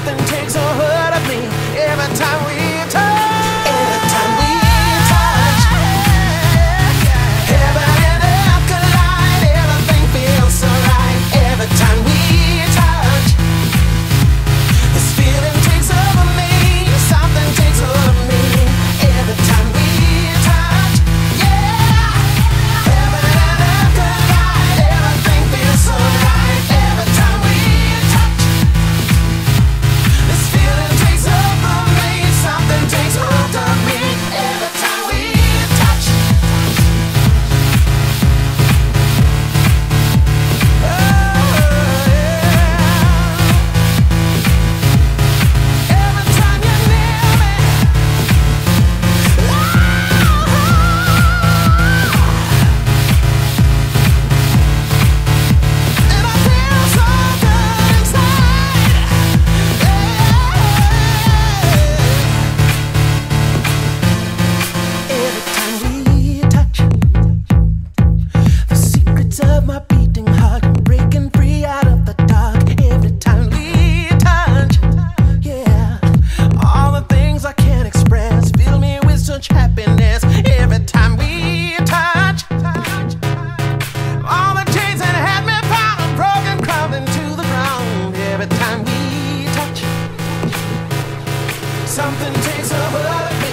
Something takes a hold of me every time we touch. Every time we touch. Heaven and earth collide. Everything feels so right. Every time we touch. This feeling takes over me. Something takes hold of me every time we touch. Yeah. Heaven and earth collide. Everything feels so right. Every time we touch. This feeling takes over me. Something takes hold of me every time we touch. Oh, yeah. Every time you're near me. And I feel so good inside. Every time we touch, the secrets of my beating heart come breaking free out of the dark. Every time we touch, yeah, all the things I can't express fill me with such happiness. Every time we touch, all the chains that had me bound and broken crumbling to the ground. Every time we touch, something takes a hold of me.